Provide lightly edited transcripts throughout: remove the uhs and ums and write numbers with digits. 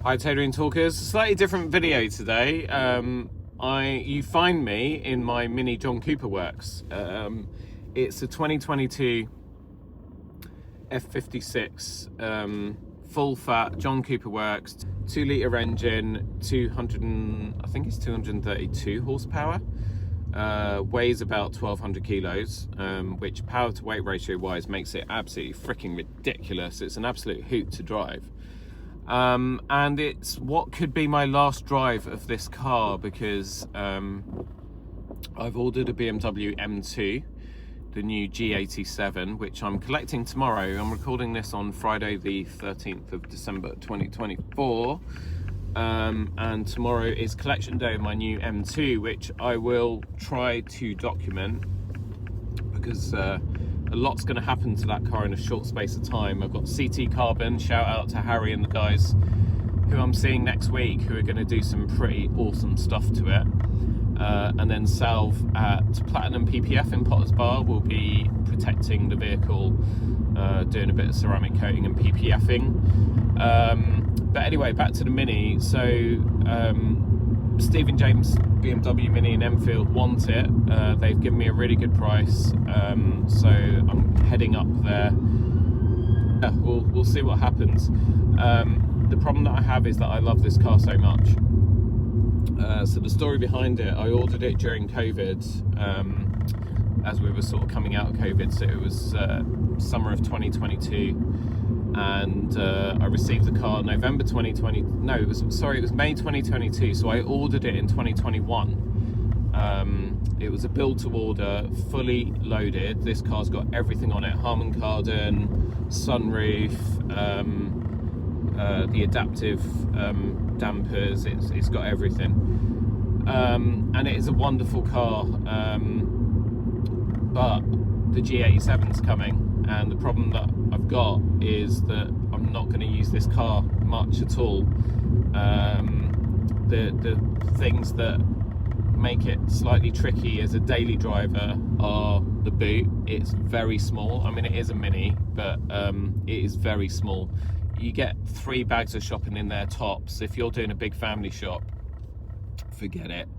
Hi Tailoring Talkers, slightly different video today. You find me in my mini John Cooper works. It's a 2022 F56 full fat John Cooper works, 2-litre engine, 232 horsepower, weighs about 1,200 kilos, which power to weight ratio wise makes it absolutely freaking ridiculous. It's an absolute hoot to drive. And it's what could be my last drive of this car because I've ordered a BMW M2, the new G87, which I'm collecting tomorrow. I'm recording this on Friday the 13th of December 2024, and tomorrow is collection day of my new M2, which I will try to document because a lot's going to happen to that car in a short space of time. I've got CT Carbon, shout out to Harry and the guys who I'm seeing next week, who are going to do some pretty awesome stuff to it. And then Salve at Platinum PPF in Potters Bar will be protecting the vehicle, doing a bit of ceramic coating and PPFing. But anyway, back to the Mini. So Stephen James BMW Mini in Enfield want it. They've given me a really good price, so I'm heading up there. Yeah, we'll see what happens. The problem that I have is that I love this car so much. So the story behind it, I ordered it during COVID, as we were sort of coming out of COVID. So it was summer of 2022. And I received the car November 2020. No, it was May 2022. So I ordered it in 2021. It was a build to order, fully loaded. This car's got everything on it: Harman Kardon, sunroof, the adaptive dampers. It's got everything, and it is a wonderful car. But the G87's coming. And the problem that I've got is that I'm not going to use this car much at all. The things that make it slightly tricky as a daily driver are the boot. It's very small. I mean, it is a Mini, but it is very small. You get 3 bags of shopping in there tops. If you're doing a big family shop, forget it.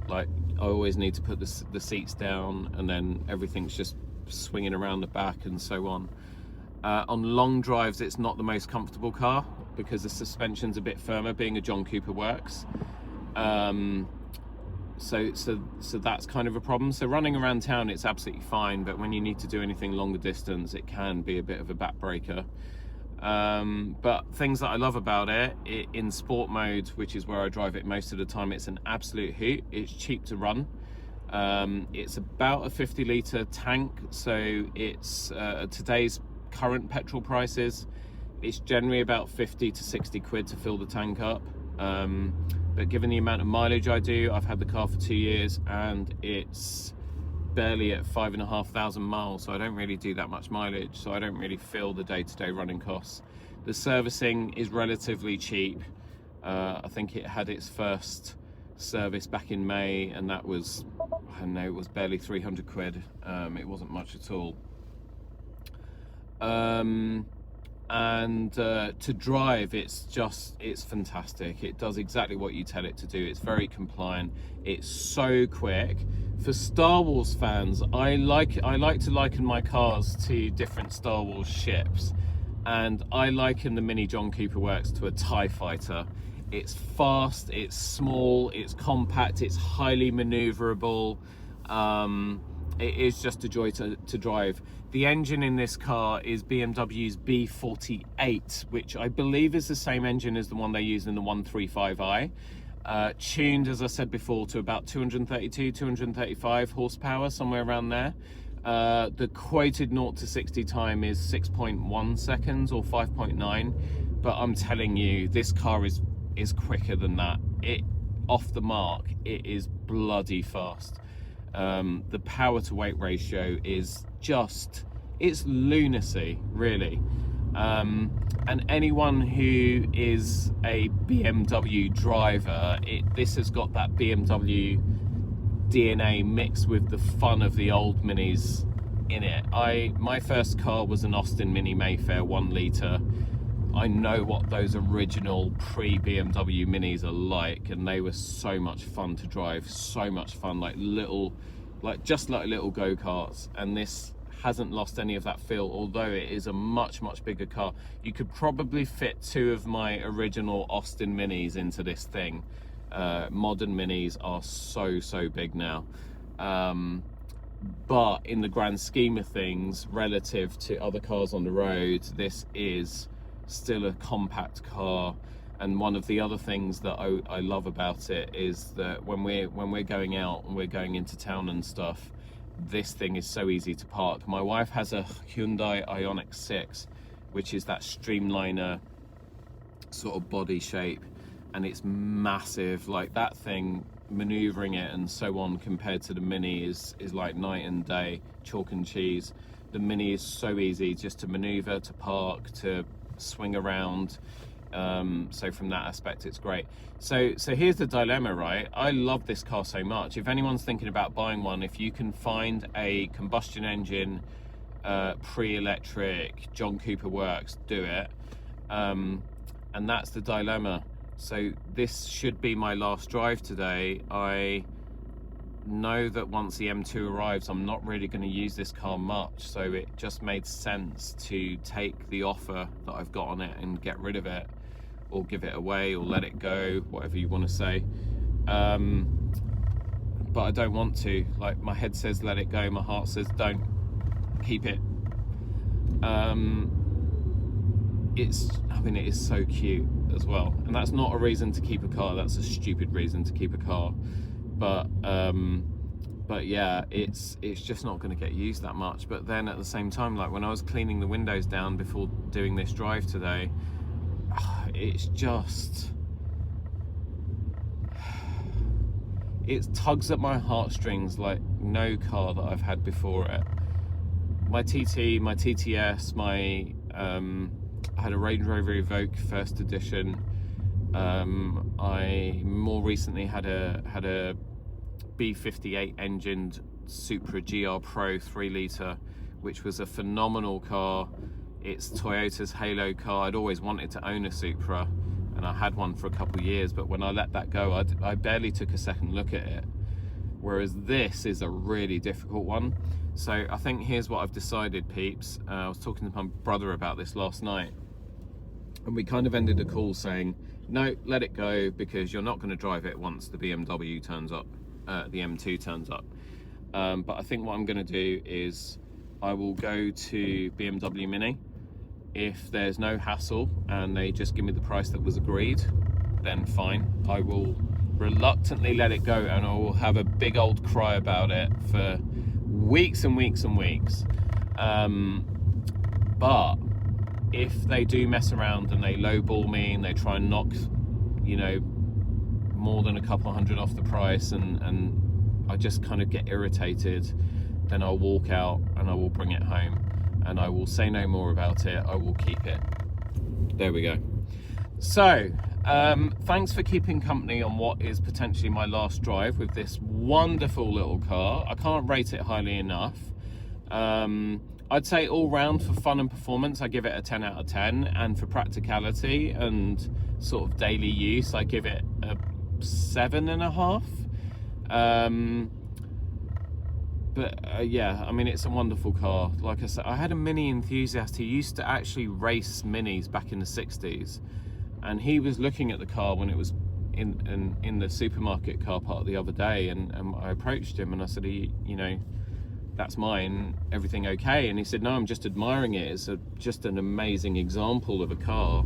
Like, I always need to put the seats down, and then everything's just swinging around the back and so on. On long drives, it's not the most comfortable car because the suspension's a bit firmer, being a John Cooper works. So that's kind of a problem. So running around town, it's absolutely fine, but when you need to do anything longer distance, it can be a bit of a backbreaker. But things that I love about it, in sport mode, which is where I drive it most of the time, it's an absolute hoot. It's cheap to run. It's about a 50-litre tank, so it's today's current petrol prices, it's generally about 50 to 60 quid to fill the tank up. But given the amount of mileage I do, I've had the car for 2 years and it's barely at 5,500 miles, so I don't really do that much mileage, so I don't really feel the day-to-day running costs. The servicing is relatively cheap. I think it had its first service back in May, and that was, I don't know, it was barely 300 quid. It wasn't much at all. To drive, it's fantastic. It does exactly what you tell it to do. It's very compliant. It's so quick. For Star Wars fans, I like to liken my cars to different Star Wars ships, and I liken the Mini John Cooper works to a TIE fighter. It's fast, it's small, it's compact, it's highly maneuverable. It is just a joy to drive. The engine in this car is BMW's B48, which I believe is the same engine as the one they use in the 135i. Tuned, as I said before, to about 232, 235 horsepower, somewhere around there. The quoted 0 to 60 time is 6.1 seconds or 5.9, but I'm telling you, this car is quicker than that. Off the mark, it is bloody fast. The power to weight ratio is it's lunacy, really. And anyone who is a BMW driver, this has got that BMW DNA mixed with the fun of the old Minis in it. My first car was an Austin Mini Mayfair 1 litre. I know what those original pre-BMW Minis are like, and they were so much fun to drive, so much fun, like just like little go-karts. And this hasn't lost any of that feel, although it is a much bigger car. You could probably fit 2 of my original Austin Minis into this thing. Modern Minis are so big now. But in the grand scheme of things, relative to other cars on the road, this is still a compact car. And one of the other things that I love about it is that when we're going out and we're going into town and stuff, this thing is so easy to park. My wife has a Hyundai Ioniq 6, which is that streamliner sort of body shape, and it's massive. Like, that thing, maneuvering it and so on compared to the Mini is like night and day, chalk and cheese. The Mini is so easy just to maneuver, to park, to swing around. So from that aspect, it's great. So here's the dilemma, right? I love this car so much. If anyone's thinking about buying one, if you can find a combustion engine, pre-electric, John Cooper works, do it. And that's the dilemma. So this should be my last drive today. I know that once the M2 arrives, I'm not really going to use this car much, so it just made sense to take the offer that I've got on it and get rid of it, or give it away, or let it go, whatever you want to say. But I don't want to. Like, my head says let it go, my heart says don't, keep it. It is so cute as well, and that's not a reason to keep a car, that's a stupid reason to keep a car. But yeah, it's just not going to get used that much. But then at the same time, like when I was cleaning the windows down before doing this drive today, it tugs at my heartstrings like no car that I've had before it. My TT, my TTS, I had a Range Rover Evoque first edition. I more recently had a B58 engined Supra GR Pro 3 litre, which was a phenomenal car. It's Toyota's halo car. I'd always wanted to own a Supra, and I had one for a couple of years, but when I let that go, I barely took a second look at it. Whereas this is a really difficult one. So I think here's what I've decided, peeps. I was talking to my brother about this last night, and we kind of ended the call saying, no, let it go, because you're not going to drive it once the BMW turns up, the M2 turns up. But I think what I'm going to do is I will go to BMW Mini. If there's no hassle and they just give me the price that was agreed, then fine. I will reluctantly let it go, and I will have a big old cry about it for weeks and weeks and weeks. But if they do mess around and they lowball me and they try and knock, you know, more than a couple hundred off the price, and I just kind of get irritated, then I'll walk out and I will bring it home, and I will say no more about it. I will keep it. There we go. So thanks for keeping company on what is potentially my last drive with this wonderful little car. I can't rate it highly enough. I'd say all round for fun and performance, I give it a 10 out of 10, and for practicality and sort of daily use, I give it a 7.5. Yeah, I mean, it's a wonderful car. Like I said, I had a Mini enthusiast who used to actually race Minis back in the 60s, and he was looking at the car when it was in the supermarket car park the other day, and I approached him and I said, you know, that's mine, everything okay? And he said, no, I'm just admiring it. It's just an amazing example of a car.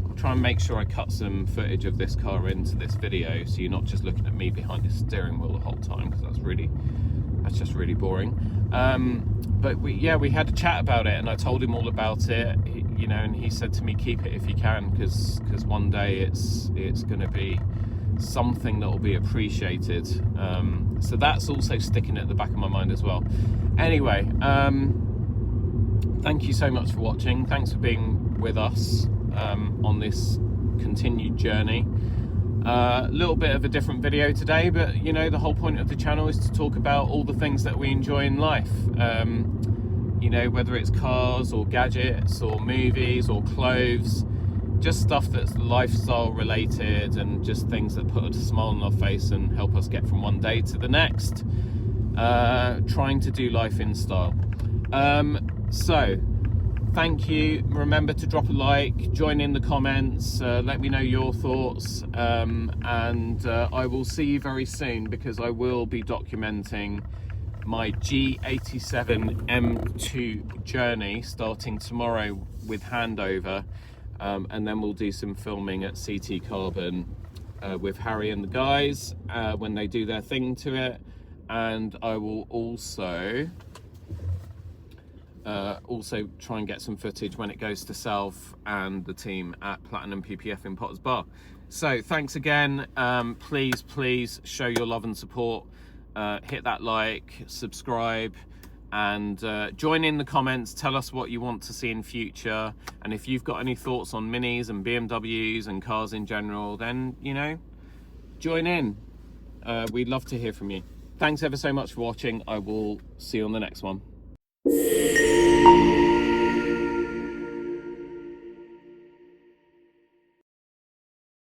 I'll try and make sure I cut some footage of this car into this video, so you're not just looking at me behind the steering wheel the whole time, because that's just really boring. But we had a chat about it, and I told him all about it, you know, and he said to me, keep it if you can, because one day it's going to be something that will be appreciated. So that's also sticking at the back of my mind as well. Anyway, thank you so much for watching. Thanks for being with us on this continued journey. A little bit of a different video today, but you know, the whole point of the channel is to talk about all the things that we enjoy in life. You know, whether it's cars or gadgets or movies or clothes, just stuff that's lifestyle related and just things that put a smile on our face and help us get from one day to the next, trying to do life in style. So thank you. Remember to drop a like, join in the comments, let me know your thoughts, and I will see you very soon, because I will be documenting my G87 M2 journey starting tomorrow with handover, and then we'll do some filming at CT Carbon with Harry and the guys when they do their thing to it, and I will also try and get some footage when it goes to Self and the team at Platinum PPF in Potters Bar. So thanks again. Please show your love and support. Hit that like, subscribe, and join in the comments. Tell us what you want to see in future, and if you've got any thoughts on minis and BMWs and cars in general, then, you know, join in. We'd love to hear from you. Thanks ever so much for watching. I will see you on the next one.